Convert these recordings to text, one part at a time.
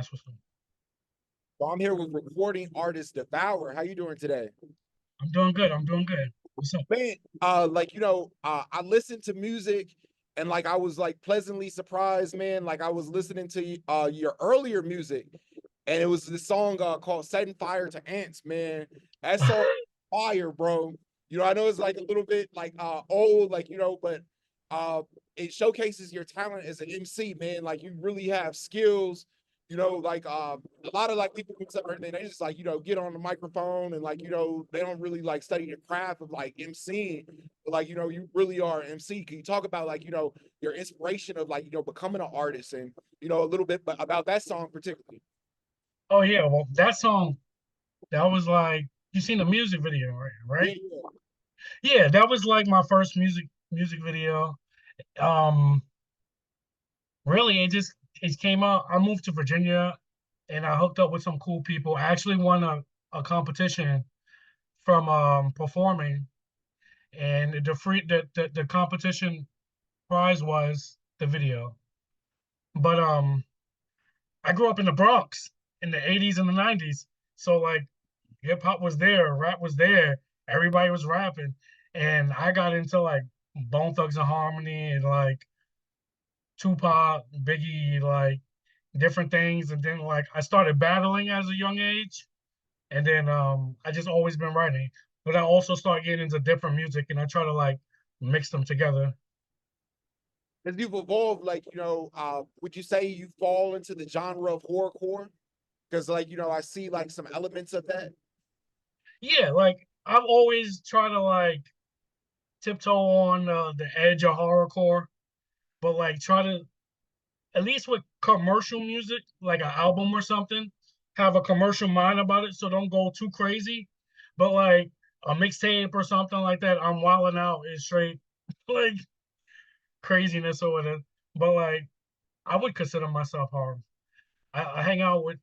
That's what's up. Well, I'm here with recording artist D-vour. How you doing today? I'm doing good. I'm doing good. What's up? Man, I listened to music and like I was like pleasantly surprised, man. Like I was listening to your earlier music and it was this song called Setting Fire to Ants, man. That song fire, bro. I know it's like a little bit like old, like but uh it showcases your talent as an MC, man. Like you really have skills. Like a lot of like people mix up everything. They just like, get on the microphone and like, they don't really like study the craft of like MCing. But like, you really are an MC. Can you talk about like, your inspiration of like, becoming an artist and a little bit about that song particularly? Oh yeah, well that song that was like you seen the music video, right? Yeah, Right? yeah. Yeah, that was like my first music video. Um, really, it came out. I moved to Virginia, and I hooked up with some cool people. I actually won a competition from performing, and the competition prize was the video. But I grew up in the Bronx in the 80s and the 90s. So like hip hop was there, rap was there, everybody was rapping. And I got into like Bone Thugs and Harmony and like Tupac, Biggie, like different things. And then like I started battling as a young age. And then I just always been writing. But I also start getting into different music and I try to like mix them together. As you've evolved, like, would you say you fall into the genre of horrorcore? Because, like, I see like some elements of that. Yeah, like I've always tried to like tiptoe on the edge of horrorcore, but like try to at least with commercial music, like an album or something, have a commercial mind about it, so don't go too crazy. But like a mixtape or something like that, I'm wilding out is straight like craziness or whatever. But like I would consider myself hard. I hang out with,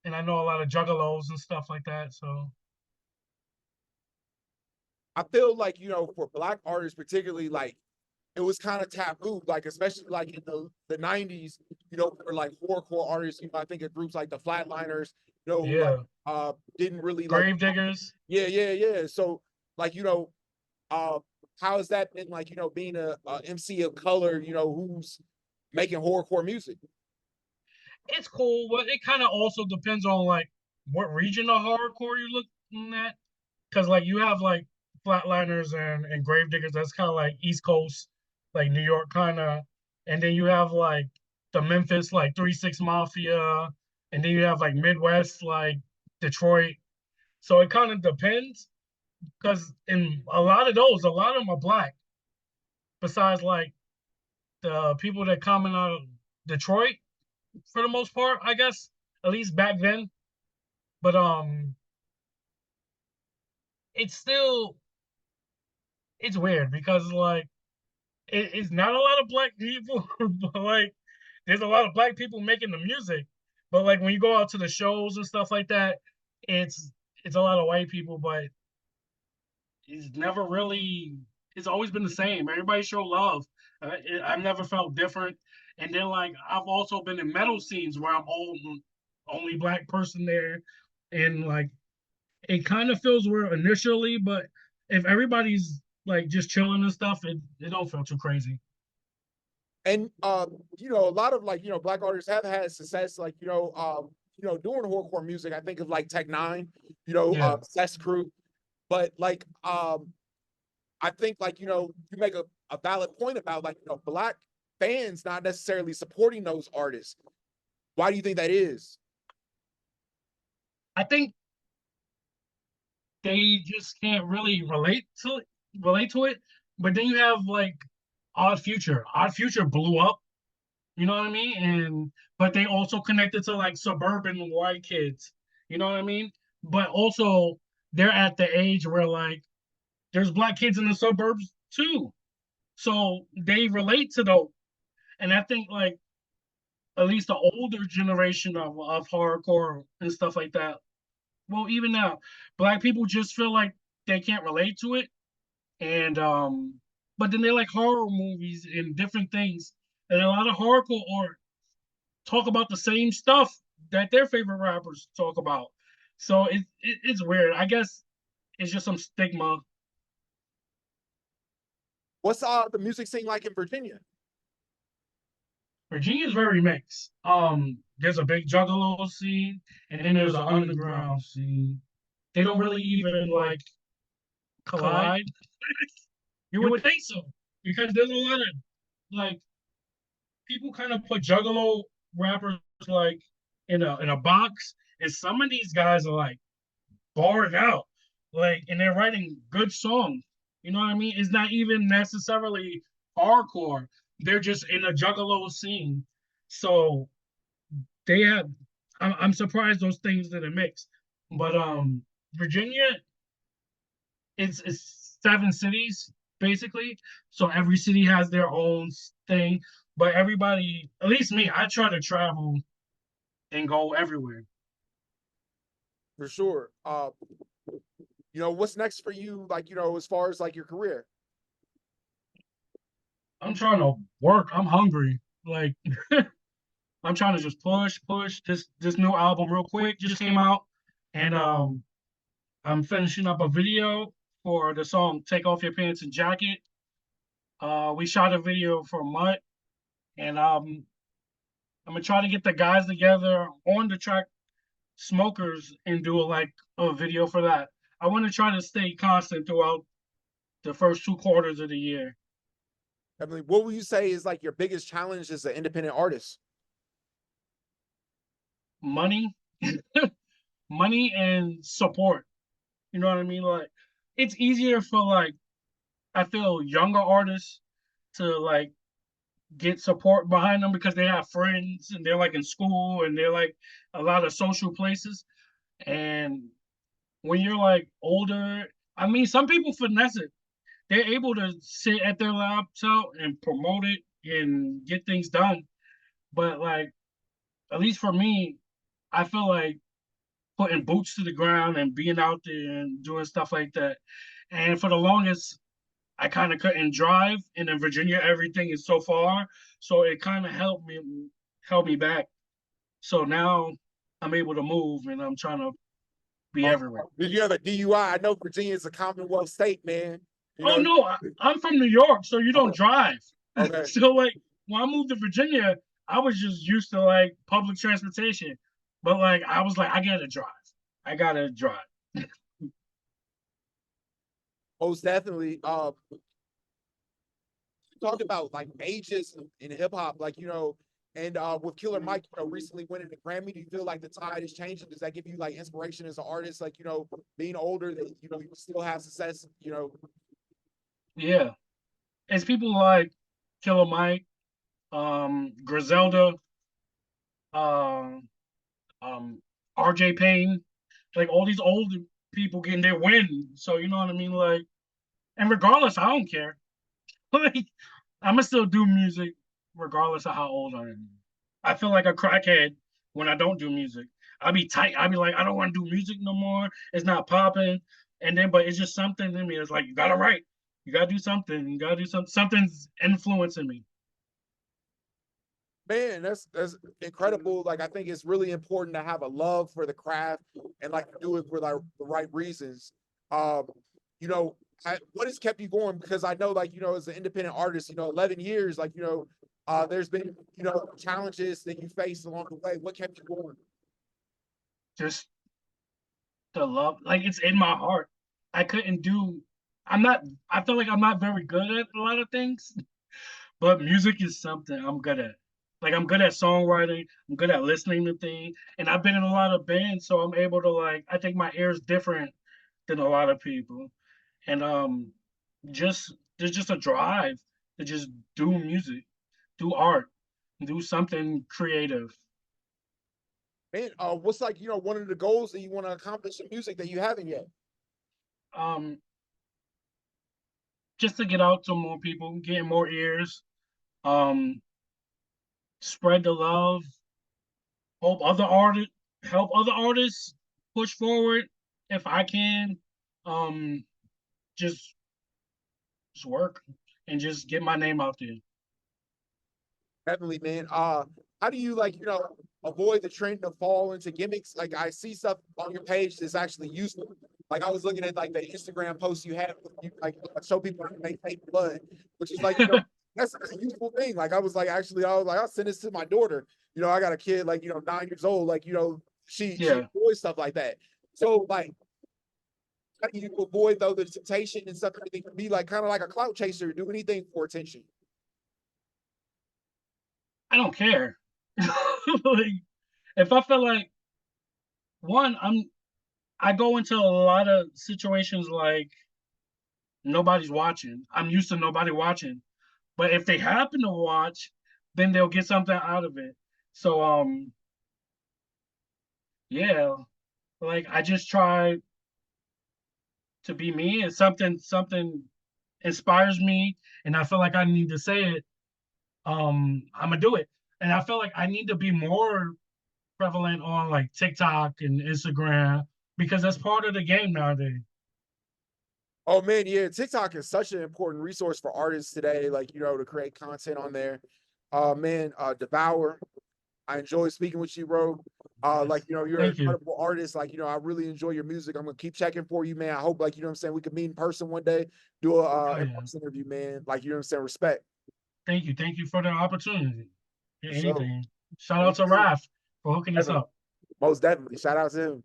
and I know a lot of juggalos and stuff like that. So I feel like, for black artists, particularly, like, it was kind of taboo, like, especially like in the 90s, for like horrorcore artists, I think of groups like the Flatliners, who like yeah, didn't really like, grave diggers. yeah, yeah, yeah. So, like, uh, how has that been like, being a MC of color, who's making horrorcore music? It's cool, but it kind of also depends on like what region of hardcore you're looking at. Because like you have like flatliners and gravediggers, that's kind of like East Coast, like New York kind of, and then you have like the Memphis like 3 6 Mafia, and then you have like Midwest like Detroit. So it kind of depends because in a lot of those, a lot of them are black. Besides like the people that coming out of Detroit for the most part, I guess, at least back then. But it's still it's weird because like it's not a lot of black people, but like there's a lot of black people making the music. But like when you go out to the shows and stuff like that, it's it's a lot of white people, but it's never really. It's always been the same. Everybody show love. I've never felt different. And then like I've also been in metal scenes where I'm only black person there, and like it kind of feels weird initially, but if everybody's like just chilling and stuff, it don't feel too crazy. And a lot of like, black artists have had success, like, doing horrorcore music. I think of like Tech Nine, Yeah. Cess Crew. But like I think like, you make a valid point about like, black fans not necessarily supporting those artists. Why do you think that is? I think they just can't really relate to it. But then you have like Odd Future. Odd Future blew up, you know what I mean? And but they also connected to like suburban white kids, you know what I mean? But also they're at the age where like there's black kids in the suburbs too. So they relate to those. And I think like at least the older generation of hardcore and stuff like that. Well, even now, black people just feel like they can't relate to it. And but then they like horror movies and different things. And a lot of hardcore art talk about the same stuff, that their favorite rappers talk about. So it's weird. I guess it's just some stigma. What's the music scene like in Virginia? Virginia's very mixed. There's a big juggalo scene, and then there's an underground scene. They don't really even like collide. You would think so, because there's a lot of like people kind of put juggalo rappers like in a box, and some of these guys are like barred out, like, and they're writing good songs. You know what I mean? It's not even necessarily hardcore. They're just in a juggalo scene. So they have. I'm surprised those things didn't mix. But Virginia, it's 7 cities basically. So every city has their own thing. But everybody, at least me, I try to travel and go everywhere. For sure. What's next for you, like, as far as like your career? I'm trying to work. I'm hungry. Like I'm trying to just push. This new album real quick just came out, and I'm finishing up a video for the song "Take Off Your Pants and Jacket." We shot a video for a month, and I'm gonna try to get the guys together on the track Smokers and do a video for that. I want to try to stay constant throughout the first 2 quarters of the year. I mean, what would you say is like your biggest challenge as an independent artist? Money, money, and support. You know what I mean? Like, it's easier for I feel younger artists to get support behind them because they have friends and they're like in school and they're like a lot of social places. And when you're like older, I mean, some people finesse it. They're able to sit at their laptop and promote it and get things done. But at least for me, I feel like putting boots to the ground and being out there and doing stuff like that. And for the longest, I kind of couldn't drive, and in Virginia, everything is so far, so it kind of held me back. So now I'm able to move, and I'm trying to be everywhere. Did you have a DUI? I know Virginia is a Commonwealth state, man. You Oh know, no, I'm from New York, so you don't okay, drive. okay. So when I moved to Virginia, I was just used to public transportation, but I was like, I gotta drive. I gotta drive. Most definitely. Talk about like ages in hip hop, like and with Killer Mike, recently winning the Grammy. Do you feel like the tide is changing? Does that give you like inspiration as an artist, like being older that you still have success? Yeah, it's people like Killer Mike, Griselda, um, RJ Payne, like all these old people getting their win. So you know what I mean? And regardless, I don't care. like, I'ma still do music regardless of how old I am. I feel like a crackhead when I don't do music. I be tight. I be like, I don't want to do music no more. It's not popping. And then, but it's just something in me. It's like you gotta write. You gotta do something. You gotta do something. Something's influencing me. Man, that's incredible. Like I think it's really important to have a love for the craft and like do it for like the right reasons. Um, you know, what has kept you going? Because I know, like as an independent artist, 11 years, like there's been challenges that you faced along the way. What kept you going? Just the love, it's in my heart. I couldn't do. I'm not. I feel like I'm not very good at a lot of things, but music is something I'm good at. I'm good at songwriting. I'm good at listening to things, and I've been in a lot of bands, so I'm able to I think my ear is different than a lot of people, and just there's just a drive to just do music, do art, do something creative. Man, what's like one of the goals that you want to accomplish in music that you haven't yet? Um, just to get out to more people, getting more ears, um, spread the love, hope other artists help other artists push forward if I can. Um, just just work and just get my name out there. Definitely, man. How do you like, avoid the trend to fall into gimmicks? Like I see stuff on your page that's actually useful. Like I was looking at like the Instagram post you had, you like show people how to make fake blood, which is like, that's a useful thing. Like I was like, actually, I was like, I'll send this to my daughter. I got a kid like, 9 years old. Like, she Yeah, enjoys stuff like that. So like, how do you avoid though the temptation and stuff? Everything can be like kind of like a clout chaser, do anything for attention. I don't care. Like, if I feel like one, I go into a lot of situations like nobody's watching. I'm used to nobody watching. But if they happen to watch, then they'll get something out of it. So yeah, like I just try to be me, and something inspires me and I feel like I need to say it, I'm gonna do it. And I feel like I need to be more prevalent on like TikTok and Instagram because that's part of the game nowadays. Oh man, yeah, TikTok is such an important resource for artists today, like to create content on there. Man, D-vour, I enjoy speaking with you, bro. Like, Yes. you're an Thank you. incredible artist. Like, I really enjoy your music. I'm gonna keep checking for you, man. I hope, like, what I'm saying, we could meet in person one day, do a Oh yeah. in-person interview, man. Like, what I'm saying, respect. Thank you. Thank you for the opportunity. For sure. Anything. Shout out Me to too. Raf for hooking us Definitely. up. Most definitely. Shout out to him.